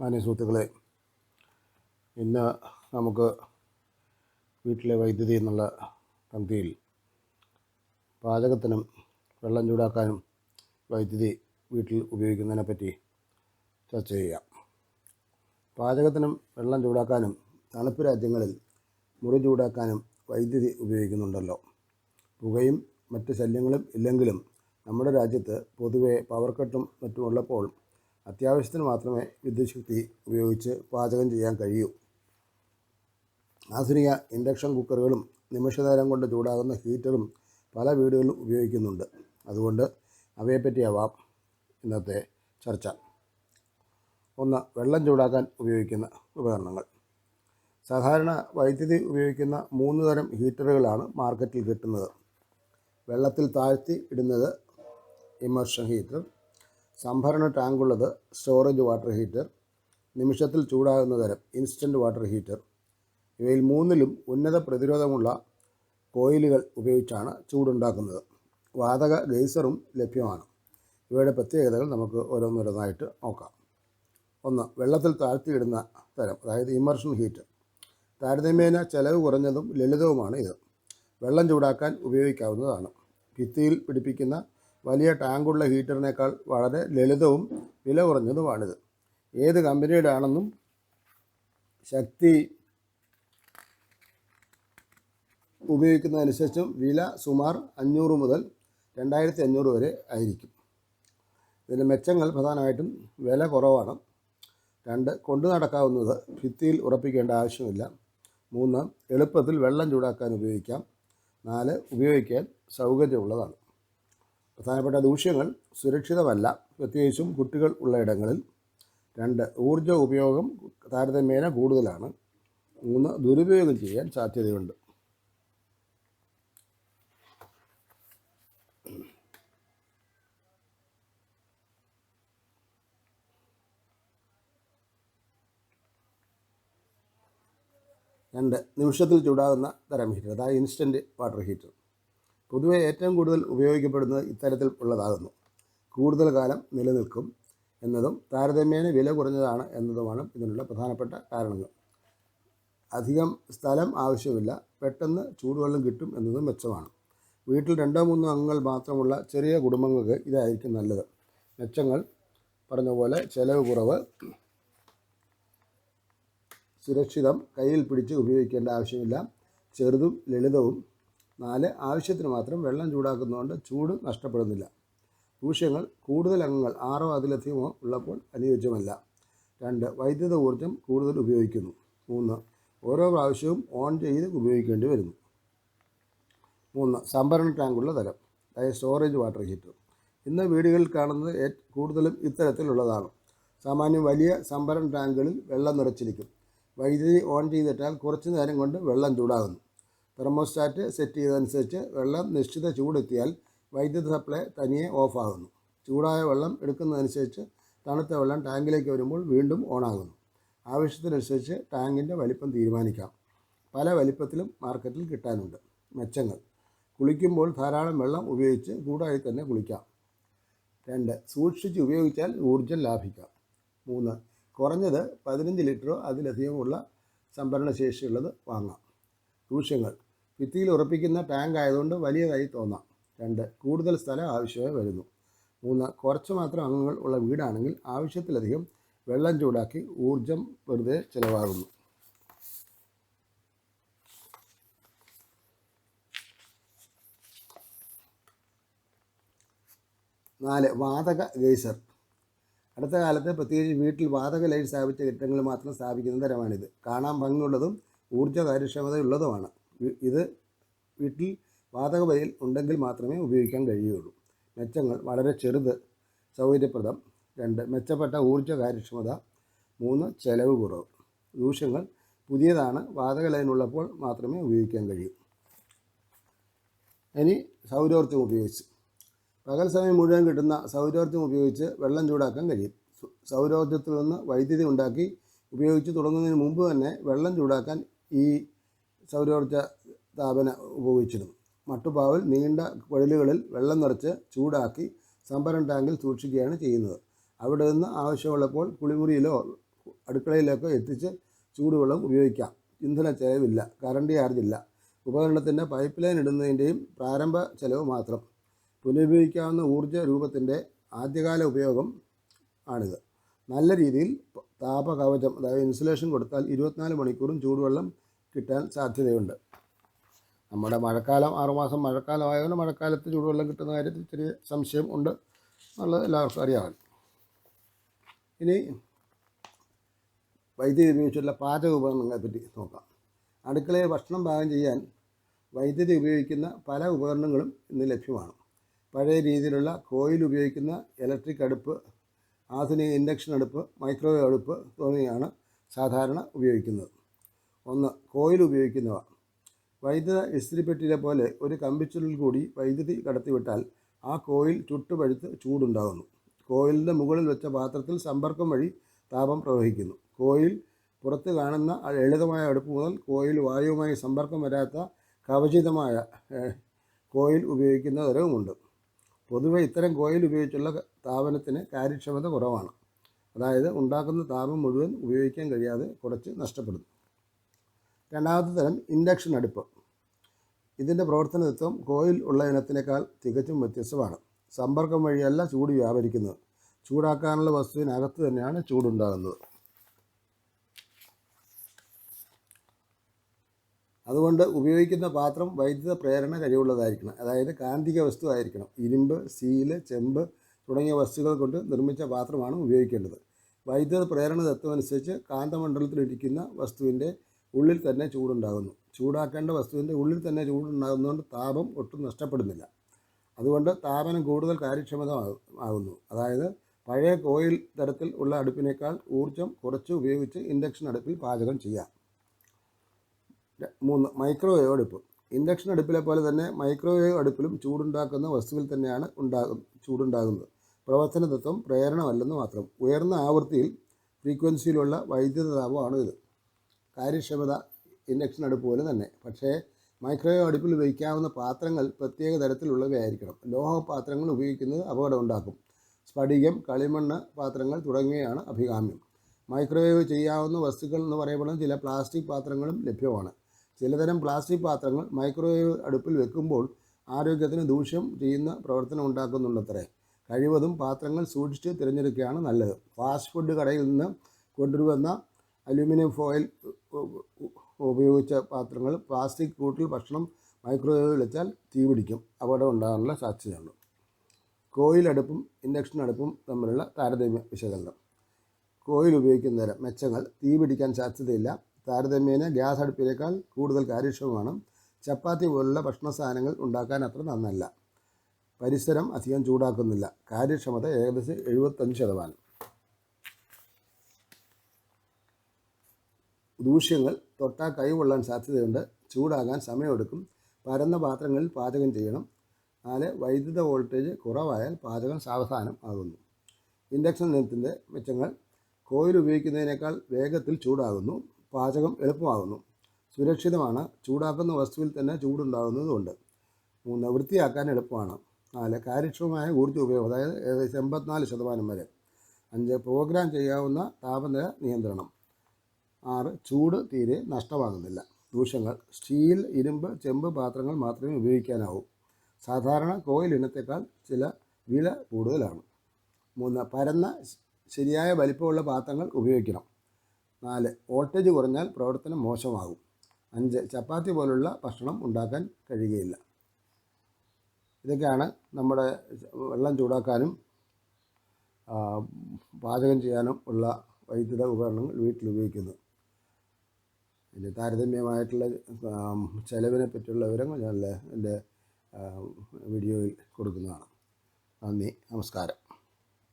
മാന്യ സുഹൃത്തുക്കളെ, ഇന്ന് നമുക്ക് വീട്ടിലെ വൈദ്യുതി എന്നുള്ള പങ്ക്തിയിൽ പാചകത്തിനും വെള്ളം ചൂടാക്കാനും വൈദ്യുതി വീട്ടിൽ ഉപയോഗിക്കുന്നതിനെ പറ്റി ചർച്ച ചെയ്യാം. പാചകത്തിനും വെള്ളം ചൂടാക്കാനും തണുപ്പ് രാജ്യങ്ങളിൽ മുറി ചൂടാക്കാനും വൈദ്യുതി ഉപയോഗിക്കുന്നുണ്ടല്ലോ. പുകയും മറ്റ് ശല്യങ്ങളും ഇല്ലെങ്കിലും നമ്മുടെ രാജ്യത്ത് പൊതുവെ പവർ കട്ടും മറ്റുമുള്ളപ്പോൾ അത്യാവശ്യത്തിന് മാത്രമേ വിദ്യുച്ഛക്തി ഉപയോഗിച്ച് പാചകം ചെയ്യാൻ കഴിയൂ. ആധുനിക ഇൻഡക്ഷൻ കുക്കറുകളും നിമിഷനേരം കൊണ്ട് ചൂടാകുന്ന ഹീറ്ററും പല വീടുകളിലും ഉപയോഗിക്കുന്നുണ്ട്. അതുകൊണ്ട് അവയെപ്പറ്റിയാവാം ഇന്നത്തെ ചർച്ച. ഒന്ന്, വെള്ളം ചൂടാക്കാൻ ഉപയോഗിക്കുന്ന ഉപകരണങ്ങൾ. സാധാരണ വൈദ്യുതി ഉപയോഗിക്കുന്ന 3 തരം ഹീറ്ററുകളാണ് മാർക്കറ്റിൽ കിട്ടുന്നത്. വെള്ളത്തിൽ താഴ്ത്തി ഇടുന്നത് ഇമ്മർഷൻ ഹീറ്റർ, സംഭരണ ടാങ്കുള്ളത് സ്റ്റോറേജ് വാട്ടർ ഹീറ്റർ, നിമിഷത്തിൽ ചൂടാകുന്ന തരം ഇൻസ്റ്റൻറ്റ് വാട്ടർ ഹീറ്റർ. ഇവയിൽ 3ലും ഉന്നത പ്രതിരോധമുള്ള കോയിലുകൾ ഉപയോഗിച്ചാണ് ചൂടുണ്ടാക്കുന്നത്. വാതക ഗെയ്സറും ലഭ്യമാണ്. ഇവയുടെ പ്രത്യേകതകൾ നമുക്ക് ഓരോന്നോരോന്നായിട്ട് നോക്കാം. ഒന്ന്, വെള്ളത്തിൽ താഴ്ത്തിയിടുന്ന തരം, അതായത് ഇമ്മർഷൻ ഹീറ്റർ. താരതമ്യേന ചെലവ് കുറഞ്ഞതും ലളിതവുമാണ് ഇത്. വെള്ളം ചൂടാക്കാൻ ഉപയോഗിക്കാവുന്നതാണ്. ഭിത്തിയിൽ പിടിപ്പിക്കുന്ന വലിയ ടാങ്കുള്ള ഹീറ്ററിനേക്കാൾ വളരെ ലളിതവും വില കുറഞ്ഞതുമാണിത്. ഏത് കമ്പനിയുടെ ആണെന്നും ശക്തി ഉപയോഗിക്കുന്നതനുസരിച്ചും വില സുമാർ 500 മുതൽ 2500 വരെ ആയിരിക്കും. ഇതിൻ്റെ മെച്ചങ്ങൾ പ്രധാനമായിട്ടും വില കുറവാണ്. 2, കൊണ്ടു നടക്കാവുന്നത്, ഭിത്തിയിൽ ഉറപ്പിക്കേണ്ട ആവശ്യമില്ല. 3, എളുപ്പത്തിൽ വെള്ളം ചൂടാക്കാൻ ഉപയോഗിക്കാം. 4, ഉപയോഗിക്കാൻ സൗകര്യമുള്ളതാണ്. പ്രധാനപ്പെട്ട ദൂഷ്യങ്ങൾ: സുരക്ഷിതമല്ല, പ്രത്യേകിച്ചും കുട്ടികൾ ഉള്ള ഇടങ്ങളിൽ. 2, ഊർജ്ജ ഉപയോഗം താരതമ്യേന കൂടുതലാണ്. 3, ദുരുപയോഗം ചെയ്യാൻ സാധ്യതയുണ്ട്. നിമിഷത്തിൽ ചൂടാകുന്ന തരം ഹീറ്റർ, അതായത് ഇൻസ്റ്റൻറ്റ് വാട്ടർ ഹീറ്റർ. പൊതുവെ ഏറ്റവും കൂടുതൽ ഉപയോഗിക്കപ്പെടുന്നത് ഇത്തരത്തിൽ ഉള്ളതാകുന്നു. കൂടുതൽ കാലം നിലനിൽക്കും എന്നതും താരതമ്യേന വില കുറഞ്ഞതാണ് എന്നതുമാണ് ഇതിനുള്ള പ്രധാനപ്പെട്ട കാരണങ്ങൾ. അധികം സ്ഥലം ആവശ്യമില്ല, പെട്ടെന്ന് ചൂടുവെള്ളം കിട്ടും എന്നതും മെച്ചമാണ്. വീട്ടിൽ 2-3 അംഗങ്ങൾ മാത്രമുള്ള ചെറിയ കുടുംബങ്ങൾക്ക് ഇതായിരിക്കും നല്ലത്. മെച്ചങ്ങൾ പറഞ്ഞ പോലെ ചെലവ് കുറവ്, സുരക്ഷിതം, കയ്യിൽ പിടിച്ച് ഉപയോഗിക്കേണ്ട ആവശ്യമില്ല, ചെറുതും ലളിതവും. 4, ആവശ്യത്തിന് മാത്രം വെള്ളം ചൂടാക്കുന്നതുകൊണ്ട് ചൂട് നഷ്ടപ്പെടുന്നില്ല. ദൂഷ്യങ്ങൾ: കൂടുതൽ അംഗങ്ങൾ 6 അതിലധികമോ ഉള്ളപ്പോൾ അനുയോജ്യമല്ല. 2, വൈദ്യുത ഊർജ്ജം കൂടുതൽ ഉപയോഗിക്കുന്നു. 3, ഓരോ പ്രാവശ്യവും ഓൺ ചെയ്ത് ഉപയോഗിക്കേണ്ടി വരുന്നു. 3, സംഭരണ ടാങ്കുള്ള തരം, അതായത് സ്റ്റോറേജ് വാട്ടർ ഹീറ്റർ. ഇന്ന് വീടുകളിൽ കാണുന്നത് കൂടുതലും ഇത്തരത്തിലുള്ളതാണ്. സാമാന്യം വലിയ സംഭരണ ടാങ്കുകളിൽ വെള്ളം നിറച്ചിരിക്കും. വൈദ്യുതി ഓൺ ചെയ്തിട്ടാൽ കുറച്ച് നേരം കൊണ്ട് വെള്ളം ചൂടാകുന്നു. തെർമോസ്റ്റാറ്റ് സെറ്റ് ചെയ്തതനുസരിച്ച് വെള്ളം നിശ്ചിത ചൂടെത്തിയാൽ വൈദ്യുതി സപ്ലൈ തനിയെ ഓഫാകുന്നു. ചൂടായ വെള്ളം എടുക്കുന്നതനുസരിച്ച് തണുത്ത വെള്ളം ടാങ്കിലേക്ക് വരുമ്പോൾ വീണ്ടും ഓണാകുന്നു. ആവശ്യത്തിനനുസരിച്ച് ടാങ്കിൻ്റെ വലിപ്പം തീരുമാനിക്കാം. പല വലിപ്പത്തിലും മാർക്കറ്റിൽ കിട്ടാനുണ്ട്. മെച്ചങ്ങൾ: കുളിക്കുമ്പോൾ ധാരാളം വെള്ളം ഉപയോഗിച്ച് ചൂടായി തന്നെ കുളിക്കാം. 2, സൂക്ഷിച്ച് ഉപയോഗിച്ചാൽ ഊർജ്ജം ലാഭിക്കാം. 3, കുറഞ്ഞത് 15 ലിറ്ററോ അതിലധികമുള്ള സംഭരണ ശേഷിയുള്ളത് വാങ്ങാം. ദൂഷ്യങ്ങൾ: ഭിത്തിയിൽ ഉറപ്പിക്കുന്ന ടാങ്ക് ആയതുകൊണ്ട് വലിയതായി തോന്നാം. 2, കൂടുതൽ സ്ഥലം ആവശ്യമായി വരുന്നു. 3, കുറച്ച് മാത്രം അംഗങ്ങൾ ഉള്ള വീടാണെങ്കിൽ ആവശ്യത്തിലധികം വെള്ളം ചൂടാക്കി ഊർജ്ജം വെറുതെ ചിലവാകുന്നു. 4, വാതക ഗെയ്സർ. അടുത്ത കാലത്ത് പ്രത്യേകിച്ച് വീട്ടിൽ വാതക ലൈറ്റ് സ്ഥാപിച്ച കെട്ടിടങ്ങളിൽ മാത്രം സ്ഥാപിക്കുന്ന തരമാണിത്. കാണാൻ ഭംഗിയുള്ളതും ഊർജ്ജ കാര്യക്ഷമതയുള്ളതുമാണ്. ഇത് വീട്ടിൽ വാതക വയൽ ഉണ്ടെങ്കിൽ മാത്രമേ ഉപയോഗിക്കാൻ കഴിയുകയുള്ളൂ. മെച്ചങ്ങൾ: വളരെ ചെറുത്, സൗകര്യപ്രദം. 2, മെച്ചപ്പെട്ട ഊർജ്ജ കാര്യക്ഷമത. 3, ചെലവ് കുറവ്. ദൂഷ്യങ്ങൾ: പുതിയതാണ്, വാതക ലൈൻ ഉള്ളപ്പോൾ മാത്രമേ ഉപയോഗിക്കാൻ കഴിയൂ. ഇനി സൗരോർജ്ജം ഉപയോഗിച്ച്. പകൽ സമയം മുഴുവൻ കിട്ടുന്ന സൗരോർജ്ജം ഉപയോഗിച്ച് വെള്ളം ചൂടാക്കാൻ കഴിയും. സൗരോർജ്ജത്തിൽ നിന്ന് വൈദ്യുതി ഉണ്ടാക്കി ഉപയോഗിച്ച് തുടങ്ങുന്നതിന് മുമ്പ് തന്നെ വെള്ളം ചൂടാക്കാൻ ഈ സൗരോർജ്ജ താപന ഉപയോഗിച്ചിരുന്നു. മട്ടുപ്പാവിൽ നീണ്ട കുഴലുകളിൽ വെള്ളം നിറച്ച് ചൂടാക്കി സംഭരണ ടാങ്കിൽ സൂക്ഷിക്കുകയാണ് ചെയ്യുന്നത്. അവിടെ നിന്ന് ആവശ്യമുള്ളപ്പോൾ കുളിമുറിയിലോ അടുക്കളയിലേക്ക് എത്തിച്ച് ചൂടുവെള്ളം ഉപയോഗിക്കാം. ഇന്ധന ചെലവില്ല, കറണ്ട് ചാർജില്ല. ഉപകരണത്തിൻ്റെ പൈപ്പ് ലൈൻ ഇടുന്നതിൻ്റെയും പ്രാരംഭ ചെലവ് മാത്രം. പുനരുപയോഗിക്കാവുന്ന ഊർജ്ജ രൂപത്തിൻ്റെ ആദ്യകാല ഉപയോഗം ആണിത്. നല്ല രീതിയിൽ താപകവചം അതായത് ഇൻസുലേഷൻ കൊടുത്താൽ 24 മണിക്കൂറും ചൂടുവെള്ളം കിട്ടാൻ സാധ്യതയുണ്ട്. നമ്മുടെ മഴക്കാലം 6 മാസം മഴക്കാലമായതുകൊണ്ട് മഴക്കാലത്ത് ചൂടുവെള്ളം കിട്ടുന്ന കാര്യത്തിൽ ചെറിയ സംശയം ഉണ്ട് എന്നുള്ളത് എല്ലാവർക്കും അറിയാമല്ലോ. ഇനി വൈദ്യുതി ഉപയോഗിച്ചുള്ള പാചക ഉപകരണങ്ങളെ പറ്റി നോക്കാം. അടുക്കളയിൽ ഭക്ഷണം പാകം ചെയ്യാൻ വൈദ്യുതി ഉപയോഗിക്കുന്ന പല ഉപകരണങ്ങളും ഇന്ന് ലഭ്യമാണ്. പഴയ രീതിയിലുള്ള കോയിൽ ഉപയോഗിക്കുന്ന ഇലക്ട്രിക് അടുപ്പ്, ആധുനിക ഇൻഡക്ഷൻ അടുപ്പ്, മൈക്രോവേവ് അടുപ്പ് തുടങ്ങിയാണ് സാധാരണ ഉപയോഗിക്കുന്നത്. 1. കോയിൽ ഉപയോഗിക്കുന്നവ. വൈദ്യുത ഇസ്തിരിപ്പെട്ടിയിലെ പോലെ ഒരു കമ്പിച്ചുരുളിൽ കൂടി വൈദ്യുതി കടത്തിവിട്ടാൽ ആ കോയിൽ ചുട്ടുപഴുത്ത് ചൂടുണ്ടാകുന്നു. കോയിലിൻ്റെ മുകളിൽ വെച്ച പാത്രത്തിൽ സമ്പർക്കം വഴി താപം പ്രവഹിക്കുന്നു. കോയിൽ പുറത്ത് കാണുന്ന ലളിതമായ അടുപ്പ് മുതൽ കോയിൽ വായുവുമായി സമ്പർക്കം വരാത്ത കവചിതമായ കോയിൽ ഉപയോഗിക്കുന്ന തരവുമുണ്ട്. പൊതുവെ ഇത്തരം കോയിൽ ഉപയോഗിച്ചുള്ള താപനത്തിന് കാര്യക്ഷമത കുറവാണ്. അതായത് ഉണ്ടാക്കുന്ന താപം മുഴുവൻ ഉപയോഗിക്കാൻ കഴിയാതെ കുറച്ച് നഷ്ടപ്പെടുന്നു. രണ്ടാമത്തെ തരം ഇൻഡക്ഷൻ അടുപ്പ്. ഇതിൻ്റെ പ്രവർത്തന തത്വം കോയിൽ ഉള്ള ഇനത്തിനേക്കാൾ തികച്ചും വ്യത്യസ്തമാണ്. സമ്പർക്കം വഴിയല്ല ചൂട് വ്യാപരിക്കുന്നത്. ചൂടാക്കാനുള്ള വസ്തുവിനകത്ത് തന്നെയാണ് ചൂടുണ്ടാകുന്നത്. അതുകൊണ്ട് ഉപയോഗിക്കുന്ന പാത്രം വൈദ്യുത പ്രേരണ കഴിവുള്ളതായിരിക്കണം. അതായത് കാന്തിക വസ്തു ആയിരിക്കണം. ഇരുമ്പ്, സ്റ്റീല്, ചെമ്പ് തുടങ്ങിയ വസ്തുക്കൾ കൊണ്ട് നിർമ്മിച്ച പാത്രമാണ് ഉപയോഗിക്കേണ്ടത്. വൈദ്യുത പ്രേരണ തത്വമനുസരിച്ച് കാന്തമണ്ഡലത്തിലിരിക്കുന്ന വസ്തുവിൻ്റെ ഉള്ളിൽ തന്നെ ചൂടുണ്ടാകുന്നു. ചൂടാക്കേണ്ട വസ്തുവിൻ്റെ ഉള്ളിൽ തന്നെ ചൂടുണ്ടാകുന്നതുകൊണ്ട് താപം ഒട്ടും നഷ്ടപ്പെടുന്നില്ല. അതുകൊണ്ട് താപനം കൂടുതൽ കാര്യക്ഷമമാകുന്നു. അതായത് പഴയ കോയിൽ തരത്തിൽ ഉള്ള അടുപ്പിനേക്കാൾ ഊർജ്ജം കുറച്ച് ഉപയോഗിച്ച് ഇൻഡക്ഷൻ അടുപ്പിൽ പാചകം ചെയ്യാം. 3. മൈക്രോവേവ് അടുപ്പ്. ഇൻഡക്ഷൻ അടുപ്പിലെ പോലെ തന്നെ മൈക്രോവേവ് അടുപ്പിലും ചൂടുണ്ടാക്കുന്ന വസ്തുവിൽ തന്നെയാണ് ചൂടുണ്ടാകുന്നത്. പ്രവർത്തന തത്വം പ്രേരണമല്ലെന്ന് മാത്രം. ഉയർന്ന ആവൃത്തിയിൽ ഫ്രീക്വൻസിയിലുള്ള വൈദ്യുത താപമാണ് ഇത്. കാര്യക്ഷമത ഇൻഡക്ഷൻ അടുപ്പ് പോലെ തന്നെ. പക്ഷേ മൈക്രോവേവ് അടുപ്പിൽ ഉപയോഗിക്കാവുന്ന പാത്രങ്ങൾ പ്രത്യേക തരത്തിലുള്ളവയായിരിക്കണം. ലോഹ പാത്രങ്ങൾ ഉപയോഗിക്കുന്നത് അപകടം ഉണ്ടാക്കും. സ്ഫടികം, കളിമണ്ണ് പാത്രങ്ങൾ തുടങ്ങിയവയാണ് അഭികാമ്യം. മൈക്രോവേവ് ചെയ്യാവുന്ന വസ്തുക്കൾ എന്ന് പറയപ്പെടുന്ന ചില പ്ലാസ്റ്റിക് പാത്രങ്ങളും ലഭ്യമാണ്. ചിലതരം പ്ലാസ്റ്റിക് പാത്രങ്ങൾ മൈക്രോവേവ് അടുപ്പിൽ വെക്കുമ്പോൾ ആരോഗ്യത്തിന് ദൂഷ്യം ചെയ്യുന്ന പ്രവർത്തനം ഉണ്ടാക്കുന്നുണ്ടത്രേ. കഴിവതും പാത്രങ്ങൾ സൂക്ഷിച്ച് തിരഞ്ഞെടുക്കുകയാണ് നല്ലത്. ഫാസ്റ്റ് ഫുഡ് കടയിൽ നിന്ന് കൊണ്ടുവരുന്ന അലുമിനിയം ഫോയിൽ ഉപയോഗിച്ച പാത്രങ്ങൾ പ്ലാസ്റ്റിക് കൂട്ടിൽ ഭക്ഷണം മൈക്രോവേവിൽ വെച്ചാൽ തീപിടിക്കും. അപകടം ഉണ്ടാകാനുള്ള സാധ്യതയുണ്ട്. കോയിൽ അടുപ്പും ഇൻഡക്ഷൻ അടുപ്പും തമ്മിലുള്ള താരതമ്യ വിശകലനം. കോയിൽ ഉപയോഗിക്കുന്ന തരം. മെച്ചങ്ങൾ: തീപിടിക്കാൻ സാധ്യതയില്ല. താരതമ്യേന ഗ്യാസ് അടുപ്പിനേക്കാൾ കൂടുതൽ കാര്യക്ഷമമാണ്. ചപ്പാത്തി പോലുള്ള ഭക്ഷണ സാധനങ്ങൾ ഉണ്ടാക്കാൻ അത്ര നന്നല്ല. പരിസരം അധികം ചൂടാക്കുന്നില്ല. കാര്യക്ഷമത ഏകദേശം 75%. ദൂഷ്യങ്ങൾ: തൊട്ടാൽ കൈ പൊള്ളാൻ സാധ്യതയുണ്ട്. ചൂടാകാൻ സമയമെടുക്കും. പരന്ന പാത്രങ്ങളിൽ പാചകം ചെയ്യണം. 4. വൈദ്യുത വോൾട്ടേജ് കുറവായാൽ പാചകം സാവധാനം ആകുന്നു. ഇൻഡക്ഷൻ ഇനത്തിൻ്റെ മെച്ചങ്ങൾ: കോയിൽ ഉപയോഗിക്കുന്നതിനേക്കാൾ വേഗത്തിൽ ചൂടാകുന്നു. പാചകം എളുപ്പമാകുന്നു. സുരക്ഷിതമാണ്. ചൂടാക്കുന്ന വസ്തുവിൽ തന്നെ ചൂടുണ്ടാകുന്നതുകൊണ്ട്. 3. വൃത്തിയാക്കാൻ എളുപ്പമാണ്. 4. കാര്യക്ഷമമായ ഊർജ്ജ ഉപയോഗം, അതായത് ഏകദേശം 84% വരെ. 5. പ്രോഗ്രാം ചെയ്യാവുന്ന താപനില നിയന്ത്രണം. 6. ചൂട് തീരെ നഷ്ടമാകുന്നില്ല. ദൂഷ്യങ്ങൾ: സ്റ്റീൽ, ഇരുമ്പ്, ചെമ്പ് പാത്രങ്ങൾ മാത്രമേ ഉപയോഗിക്കാനാവൂ. സാധാരണ കോയിൽ ഇനത്തേക്കാൾ ചില വില കൂടുതലാണ്. 3. പരന്ന ശരിയായ വലിപ്പമുള്ള പാത്രങ്ങൾ ഉപയോഗിക്കണം. 4. വോൾട്ടേജ് കുറഞ്ഞാൽ പ്രവർത്തനം മോശമാകും. 5. ചപ്പാത്തി പോലുള്ള ഭക്ഷണം ഉണ്ടാക്കാൻ കഴിയുകയില്ല. ഇതൊക്കെയാണ് നമ്മുടെ വെള്ളം ചൂടാക്കാനും പാചകം ചെയ്യാനും ഉള്ള വൈദ്യുത ഉപകരണങ്ങൾ വീട്ടിൽ ഉപയോഗിക്കുന്നത്. ഇതിൻ്റെ താരതമ്യമായിട്ടുള്ള ചെലവിനെ പറ്റിയുള്ള വിവരങ്ങൾ ഞാൻ എൻ്റെ വീഡിയോയിൽ കൊടുക്കുന്നതാണ്. നന്ദി, നമസ്കാരം.